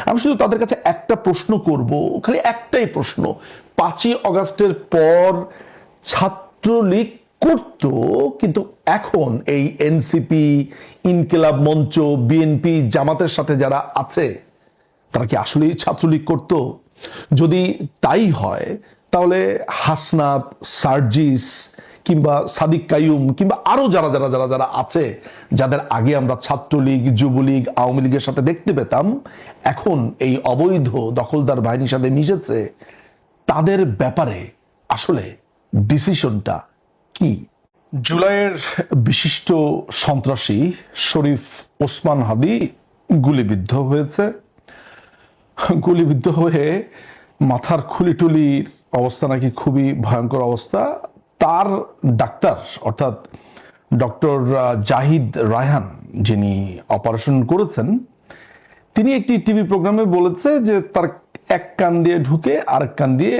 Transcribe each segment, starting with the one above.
আমি শুধু তাদের কাছে একটা প্রশ্ন করব, খালি একটাই প্রশ্ন। 5ই অগাস্টের পর ছাত্রলীগ করতো, কিন্তু এখন এই এনসিপি, ইনকিলাব মঞ্চ, বিএনপি, জামাতের সাথে যারা আছে তারা কি আসলেই ছাত্রলীগ করতো? যদি তাই হয় তাহলে হাসনাত, সার্জিস কিংবা সাদিক কাইয়ুম কিংবা আরো যারা যারা যারা যারা আছে, যাদের আগে আমরা ছাত্রলীগ, যুবলীগ, আওয়ামী লীগের সাথে দেখতে পেতাম, এখন এই অবৈধ দখলদার বাহিনীর সাথে মিশেছে, তাদের ব্যাপারে আসলে ডিসিশনটা কি? জুলাইয়ের বিশিষ্ট সন্ত্রাসী শরীফ ওসমান হাদি গুলিবিদ্ধ হয়েছে। গুলিবিদ্ধ হয়ে মাথার খুলিটুলির অবস্থা নাকি খুবই ভয়ঙ্কর অবস্থা। তার ডাক্তার অর্থাৎ ডক্টর জাহিদ রায়হান, যিনি অপারেশন করেছেন, তিনি একটি টিভি প্রোগ্রামে বলেছে যে তার এক কান দিয়ে ঢুকে আরেক কান দিয়ে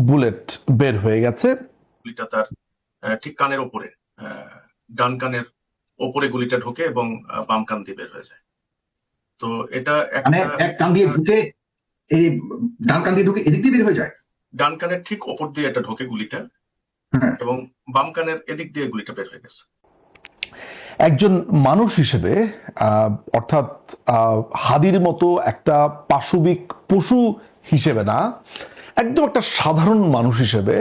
বুলেট বের হয়ে গেছে। গুলিটা তার ঠিক কানের ওপরে, ডান কানের ওপরে গুলিটা ঢোকে এবং বাম কান দিয়ে বের হয়ে যায়। তো এটা এক কান দিয়ে ঢুকে এই ডান কান দিয়ে ঢুকে এদিক দিয়ে বের হয়ে যায়। ডান কানের ঠিক ওপর দিয়ে এটা ঢোকে গুলিটা, এবং বাম কানের এদিক দিয়ে গুলিটা বের হয়ে গেছে। একজন মানুষ হিসেবে, অর্থাৎ হাদির মতো একটা পাশবিক পশু হিসেবে না, একদম একটা সাধারণ মানুষ হিসেবে,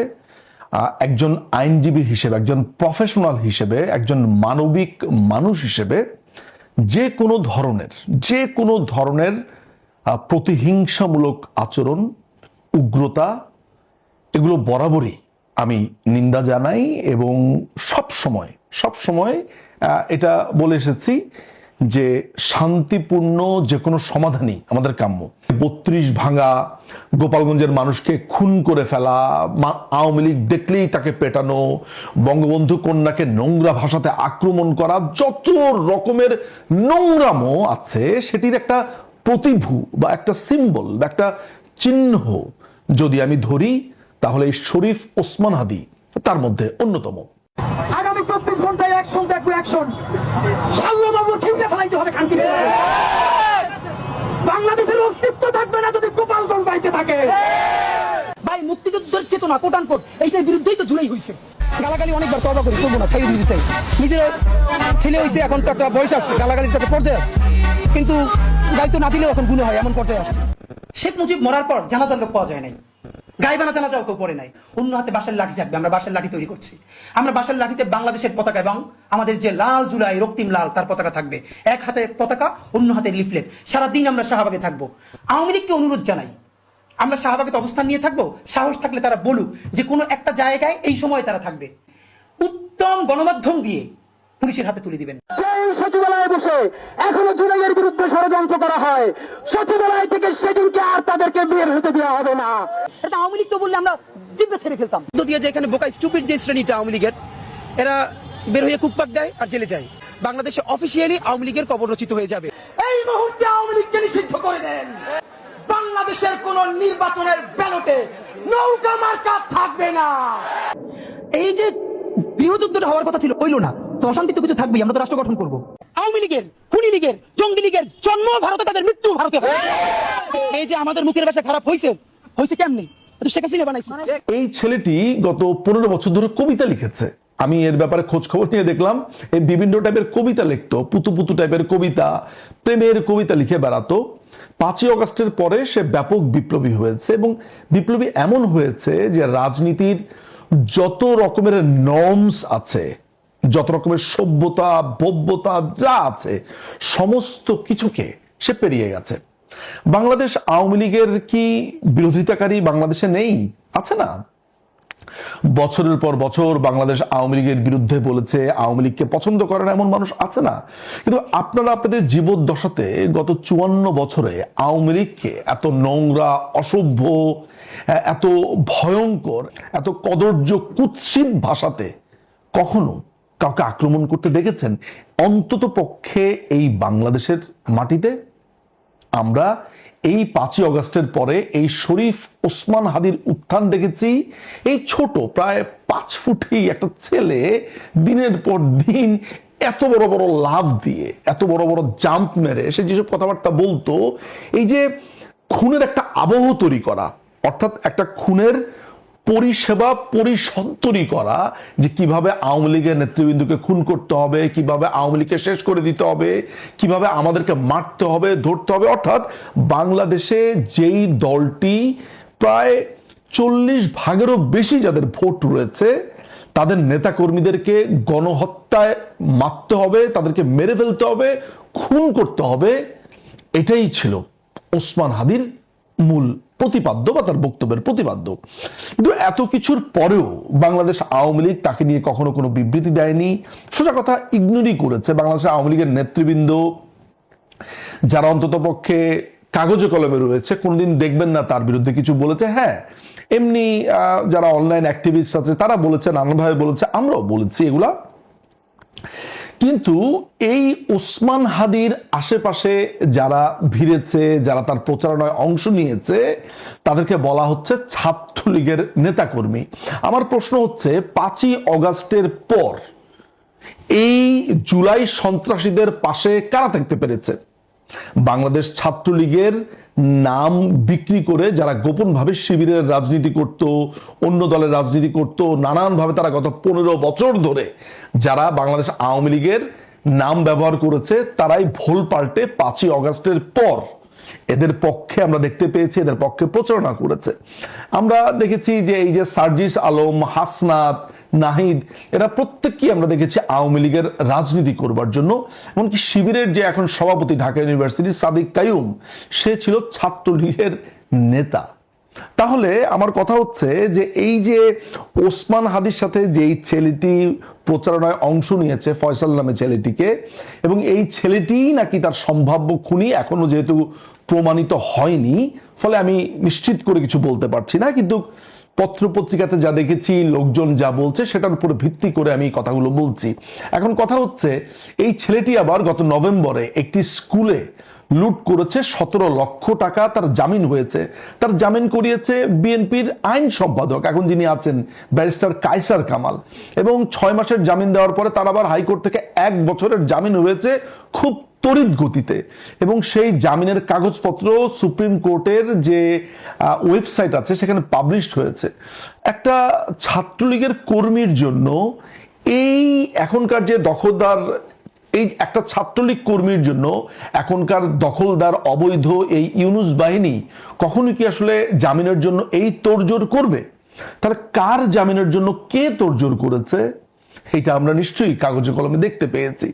একজন আইনজীবী হিসেবে, একজন প্রফেশনাল হিসেবে, একজন মানবিক মানুষ হিসেবে যে কোনো ধরনের প্রতিহিংসামূলক আচরণ, উগ্রতা, এগুলো বরাবরই আমি নিন্দা জানাই এবং সব সময় এটা বলে এসেছি যে শান্তিপূর্ণ যে কোনো সমাধানই আমাদের কাম্য। 32 ভাঙা, গোপালগঞ্জের মানুষকে খুন করে ফেলা, আওয়ামী লীগ দেখলেই তাকে পেটানো, বঙ্গবন্ধু কন্যাকে নোংরা ভাষাতে আক্রমণ করা, যত রকমের নোংরামো আছে সেটির একটা প্রতিভূ বা একটা সিম্বল বা একটা চিহ্ন যদি আমি ধরি, তাহলে এই শরীফ ওসমান হাদি তার মধ্যে অন্যতম। আগামী 24 ঘন্টায় অ্যাকশন দেখবো, অ্যাকশন। সাল্লাল্লাহু ছিঁড়ে ফেলাইতে হবে খানকি। বাংলাদেশের অস্তিত্ব থাকবে না যদি গোপালগঞ্জ বাইতে থাকে। ভাই, মুক্তিযুদ্ধের চেতনা কোটান কোট এইটার বিরুদ্ধেই তো জুলাই হইছে। গালাগালি অনেকবার তওবা করি, করবো না, ছাইড়ে দিতে চাই। নিজের ছেলে হইছে, এখন তো একটা বয়স আসছে, গালাগালির একটা পর্যায়ে আছে, কিন্তু দায়িত্ব না দিলেও এখন গুণ হয়, এমন পর্যায়ে আসছে। শেখ মুজিব মরার পর জানাজার লোক পাওয়া যায় নাই, গাইবানা জানাজাও কেউ পড়ে নাই। অন্য হাতে বাঁশের লাঠি থাকবে, আমরা বাঁশের লাঠি তৈরি করছি। আমরা বাঁশের লাঠিতে বাংলাদেশের পতাকা এবং আমাদের যে লাল জুলাই, রক্তিম লাল, তার পতাকা থাকবে। এক হাতে পতাকা, অন্য হাতে লিফলেট। সারাদিন আমরা শাহবাগে থাকবো। আওয়ামী লীগকে অনুরোধ জানাই, আমরা শাহবাগে তো অবস্থান নিয়ে থাকবো, সাহস থাকলে তারা বলুক যে কোনো একটা জায়গায় এই সময় তারা থাকবে। উত্তম গণমাধ্যম দিয়ে পুলিশের হাতে তুলে দিবেন। সচিবালয়ে বসে এখনো জুলাইয়ের বিরুদ্ধে ষড়যন্ত্র করা হয়, সচিবালয় থেকে সেদিনকে আর তাদেরকে বের হতে দেওয়া হবে না। এটা আওয়ামী লীগ তো বললে আমরা জিব্বে ছেড়ে ফেলতাম। যদিও যে এখানে বোকা স্টুপিড যে শ্রেণীটা আওয়ামী লীগের, এরা বের হয়ে কুকপাক দেয় আর জেলে যায়। বাংলাদেশে অফিসিয়ালি আওয়ামী লীগের কবর রচিত হয়ে যাবে। এই মুহূর্তে আওয়ামী লীগকে নিষিদ্ধ করে দেন। বাংলাদেশের কোন নির্বাচনের ব্যালটে নৌকা মার্কা থাকবে না। এই যে গৃহযুদ্ধটা হওয়ার কথা ছিল, হইল না, তো অশান্তি তো কিছু থাকবেই। আমরা তো রাষ্ট্র গঠন করবো। আওয়ামী লীগের, খুনি লীগের, জঙ্গি লীগের জন্ম ভারতে, তাদের মৃত্যু ভারতে। এই যে আমাদের মুখের ভাষা খারাপ হয়েছে কেমনি? শেখ হাসিনা বানাইছে। এই ছেলেটি গত 15 বছর ধরে কবিতা লিখেছে। আমি এর ব্যাপারে খোঁজ খবর নিয়ে দেখলাম, এই বিভিন্ন টাইপের কবিতা লিখতো, পুতু টাইপের কবিতা, প্রেমের কবিতা লিখে বেড়াতো। 5ই অগাস্টের পরে সে ব্যাপক বিপ্লবী হয়েছে, এবং বিপ্লবী এমন হয়েছে যে রাজনীতির যত রকমের নর্মস আছে, যত রকমের সভ্যতা, ভব্যতা যা আছে, সমস্ত কিছুকে সে পেরিয়ে গেছে। বাংলাদেশ আওয়ামী লীগের কি বিরোধিতাকারী বাংলাদেশে নেই? আছে না? বছরের পর বছর বাংলাদেশ আওয়ামী লীগের বিরুদ্ধে বলেছে, আওয়ামী লীগকে পছন্দ করে না এমন মানুষ আছে না? কিন্তু আপনারা আপনাদের জীবদ্দশাতে গত 54 বছরে আওয়ামী লীগকে এত নোংরা, অসভ্য, এত ভয়ঙ্কর, এত কদর্য, কুৎসিত ভাষাতে কখনো কাউকে আক্রমণ করতে দেখেছেন? অন্তত পক্ষে এই বাংলাদেশের মাটিতে আমরা এই 5ই অগাস্টের পরে এই শরীফ ওসমান হাদির উত্থান দেখেছি। এই ছোট প্রায় 5 ফুটি একটা ছেলে দিনের পর দিন এত বড় বড় লাফ দিয়ে, এত বড় বড় জাম্প মেরে সে যেসব কথাবার্তা বলতো, এই যে খুনের একটা আবহ তৈরি করা, অর্থাৎ একটা খুনের পরিষেবা পরিষদ তৈরি করা, যে কিভাবে আওয়ামী লীগের নেতৃবৃন্দকে খুন করতে হবে, কিভাবে আওয়ামী লীগকে শেষ করে দিতে হবে, কিভাবে আমাদেরকে মারতে হবে, ধরতে হবে। অর্থাৎ বাংলাদেশে যেই দলটি প্রায় 40% বেশি যাদের ভোট রয়েছে, তাদের নেতাকর্মীদেরকে গণহত্যায় মারতে হবে, তাদেরকে মেরে ফেলতে হবে, খুন করতে হবে, এটাই ছিল ওসমান হাদির মূল প্রতিপাদ্য বা তার বক্তব্যের প্রতিপাদ্য। কিন্তু এত কিছুর পরেও বাংলাদেশ আওয়ামী লীগ তাকে নিয়ে কখনো কোনো বিবৃতি দেয়নি, সোজা কথা ইগনোরই করেছে। বাংলাদেশ আওয়ামী লীগের নেতৃবৃন্দ যারা অন্তত পক্ষে কাগজে কলমে রয়েছে, কোনোদিন দেখবেন না তার বিরুদ্ধে কিছু বলেছে। হ্যাঁ, এমনি যারা অনলাইন অ্যাক্টিভিস্ট আছে তারা বলেছে, নানানভাবে বলেছে, আমরাও বলেছি এগুলা। কিন্তু এই ওসমান হাদির আশেপাশে যারা ভিড়েছে, যারা তার প্রচারণায় অংশ নিয়েছে, তাদেরকে বলা হচ্ছে ছাত্রলীগের নেতাকর্মী। আমার প্রশ্ন হচ্ছে, 5ই অগাস্টের পর এই জুলাই সন্ত্রাসীদের পাশে কারা থাকতে পেরেছে? বাংলাদেশ ছাত্রলীগের নাম বিক্রি করে যারা গোপনভাবে শিবিরের রাজনীতি করত, অন্য দলের রাজনীতি করত, নানানভাবে তারা গত 15 বছর ধরে যারা বাংলাদেশ আওয়ামী লীগের নাম ব্যবহার করেছে, তারাই ভোল পাল্টে 5ই অগাস্টের পর এদের পক্ষে আমরা দেখতে পেয়েছি, এদের পক্ষে প্রচারণা করেছে। আমরা দেখেছি যে এই যে সার্জিস আলম, হাসনাত, নাহিদ, এরা প্রত্যেককেই আমরা দেখেছি আওয়ামী লীগের রাজনীতি করবার জন্য। এমনকি শিবিরের যে এখন সভাপতি ঢাকা ইউনিভার্সিটির সাদিক কাইয়ুম, সে ছিল ছাত্রলীগের নেতা। তাহলে আমার কথা হচ্ছে যে এই যে ওসমান হাদির সাথে যেই ছেলেটি প্রচারণায় অংশ নিয়েছে, ফয়সাল নামে ছেলেটিকে, এবং এই ছেলেটিই নাকি তার সম্ভাব্য খুনি, এখনো যেহেতু প্রমাণিত হয়নি, ফলে আমি নিশ্চিত করে কিছু বলতে পারছি না। কিন্তু পত্রপত্রিকাতে যা দেখেছি, লোকজন যা বলছে, সেটার উপরে ভিত্তি করে আমি কথাগুলো বলছি। এখন কথা হচ্ছে, এই ছেলেটি আবার গত নভেম্বরে একটি স্কুলে লুট করেছে, 17 লক্ষ টাকা তার জামিন হয়েছে। তার জামিন করিয়েছে বিএনপির আইন সম্পাদক, এখন যিনি আছেন ব্যারিস্টার কায়সার কামাল, এবং 6 মাসের জামিন দেওয়ার পরে তার আবার হাইকোর্ট থেকে 1 বছরের জামিন হয়েছে খুব তড়িৎ গতিতে। এবং সেই জামিনের কাগজপত্র সুপ্রিম কোর্টের যে ওয়েবসাইট আছে সেখানে পাবলিশড হয়েছে। একটা ছাত্রলীগের কর্মীর জন্য এই এখনকার যে দখলদার, এই একটা ছাত্রলীগ কর্মীর জন্য এখনকার দখলদার অবৈধ এই ইউনুস বাহিনী কখনো কি আসলে জামিনের জন্য এই তোড়জোড় করবে? তাহলে কার জামিনের জন্য কে তোড়জোড় করেছে, এটা আমরা নিশ্চয়ই কাগজে কলমে দেখতে পেয়েছি।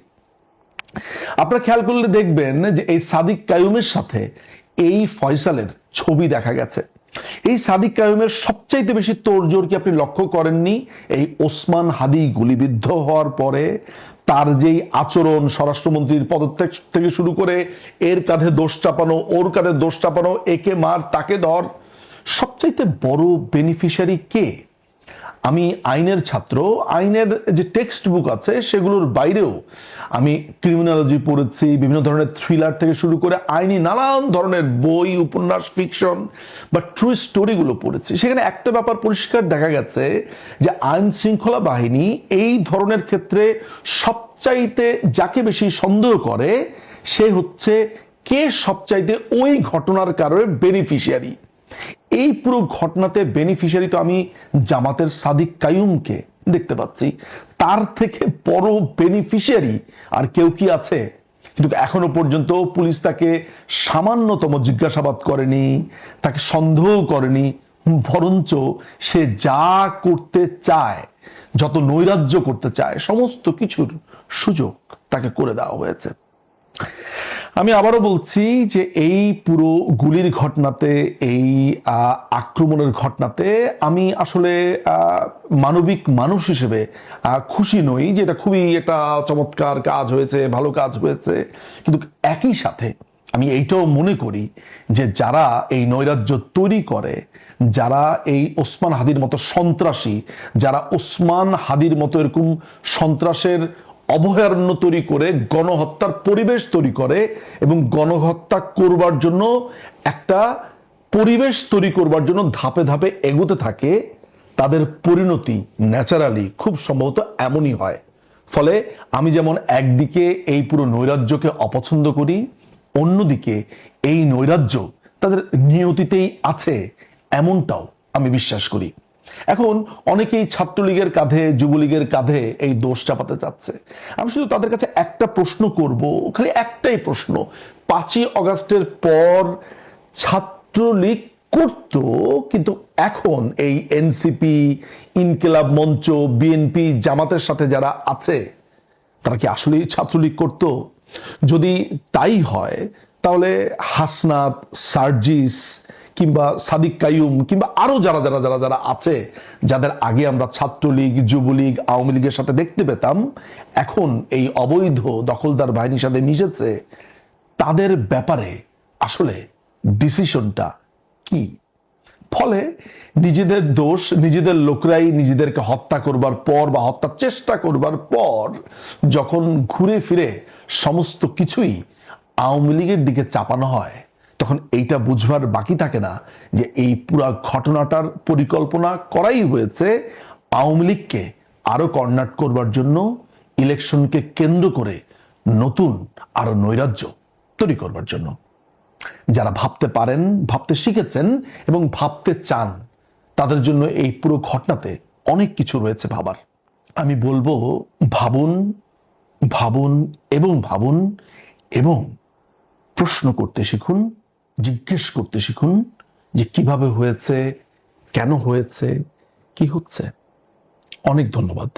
আপনারা খেয়াল করলে দেখবেন যে এই সাদিক কাইয়ুমের সাথে এই ফয়সালের ছবি দেখা গেছে। এই সাদিক কাইয়ুমের সবচাইতে বেশি তোড়জোড় কি আপনি লক্ষ্য করেননি? এই ওসমান হাদি গুলিবিদ্ধ হওয়ার পরে তার যেই আচরণ, স্বরাষ্ট্রমন্ত্রীর পদত্যাগ থেকে শুরু করে এর কাঁধে দোষ চাপানো, ওর কাঁধে দোষ চাপানো, একে মার তাকে ধর, সবচাইতে বড় বেনিফিশিয়ারি কে? আমি আইনের ছাত্র, আইনের যে টেক্সট বুক আছে সেগুলোর বাইরেও আমি ক্রিমিনোলজি পড়েছি, বিভিন্ন ধরনের থ্রিলার থেকে শুরু করে আইনি নানান ধরনের বই, উপন্যাস, ফিকশন বা ট্রু স্টোরিগুলো পড়েছি। সেখানে একটা ব্যাপার পরিষ্কার দেখা গেছে যে আইন শৃঙ্খলা বাহিনী এই ধরনের ক্ষেত্রে সবচাইতে যাকে বেশি সন্দেহ করে সে হচ্ছে কে সবচাইতে ওই ঘটনার কারণে বেনিফিশিয়ারি। এই পুরো ঘটনাতে বেনিফিশিয়ারি তো আমি জামাতের সাদিক কাইয়ুমকে দেখতে পাচ্ছি। তার থেকে বড় বেনিফিশিয়ারি আর কেউ কি আছে? কিন্তু এখনো পর্যন্ত পুলিশ তাকে সামান্যতম জিজ্ঞাসাবাদ করেনি, তাকে সন্দেহ করেনি, বরঞ্চ সে যা করতে চায়, যত নৈরাজ্য করতে চায়, সমস্ত কিছুর সুযোগ তাকে করে দেওয়া হয়েছে। আমি আবারও বলছি যে এই পুরো গুলির ঘটনাতে, এই আক্রমণের ঘটনাতে আমি আসলে মানবিক মানুষ হিসেবে খুশি নই যে এটা খুবই একটা চমৎকার কাজ হয়েছে, ভালো কাজ হয়েছে। কিন্তু একই সাথে আমি এইটাও মনে করি যে যারা এই নৈরাজ্য তৈরি করে, যারা এই ওসমান হাদির মতো সন্ত্রাসী, যারা ওসমান হাদির মতো এরকম সন্ত্রাসের অভয়ারণ্য তৈরি করে গণহত্যার পরিবেশ তৈরি করে এবং গণহত্যা করবার জন্য একটা পরিবেশ তৈরি করবার জন্য ধাপে ধাপে এগোতে থাকে, তাদের পরিণতি ন্যাচারালি খুব সম্ভবত এমনই হয়। ফলে আমি যেমন একদিকে এই পুরো নৈরাজ্যকে অপছন্দ করি, অন্যদিকে এই নৈরাজ্য তাদের নিয়তিতেই আছে এমনটাও আমি বিশ্বাস করি। এখন অনেকেই ছাত্রলীগের কাঁধে, যুবলীগের কাঁধে এই দোষ চাপাতে চাচ্ছে। আমি শুধু তাদের কাছে একটা প্রশ্ন করব, খালি একটাই প্রশ্ন। 5ই অগাস্টের পর ছাত্রলীগ করত, কিন্তু এখন এই এনসিপি, ইনকিলাব মঞ্চ, বিএনপি, জামাতের সাথে যারা আছে তারা কি আসলেই ছাত্রলীগ করত? যদি তাই হয় তাহলে হাসনাত, সার্জিস কিংবা সাদিক কাইয়ুম কিংবা আরো যারা যারা যারা যারা আছে, যাদের আগে আমরা ছাত্রলীগ, যুবলীগ, আওয়ামী লীগের সাথে দেখতে পেতাম, এখন এই অবৈধ দখলদার বাহিনীর সাথে মিশেছে, তাদের ব্যাপারে আসলে ডিসিশনটা কি? ফলে নিজেদের দোষ, নিজেদের লোকরাই নিজেদেরকে হত্যা করবার পর বা হত্যার চেষ্টা করবার পর যখন ঘুরে ফিরে সমস্ত কিছুই আওয়ামী লীগের দিকে চাপানো হয়, তখন এইটা বুঝবার বাকি থাকে না যে এই পুরা ঘটনাটার পরিকল্পনা করাই হয়েছে আওয়ামী লীগকে আরো কর্নার করবার জন্য, ইলেকশনকে কেন্দ্র করে নতুন আরো নৈরাজ্য তৈরি করবার জন্য। যারা ভাবতে পারেন, ভাবতে শিখেছেন এবং ভাবতে চান, তাদের জন্য এই পুরো ঘটনাতে অনেক কিছু রয়েছে ভাবার। আমি বলবো, ভাবুন, ভাবুন এবং ভাবুন, এবং প্রশ্ন করতে শিখুন, জিজ্ঞেস করতে শিখুন যে কিভাবে হয়েছে, কেন হয়েছে, কি হচ্ছে। অনেক ধন্যবাদ।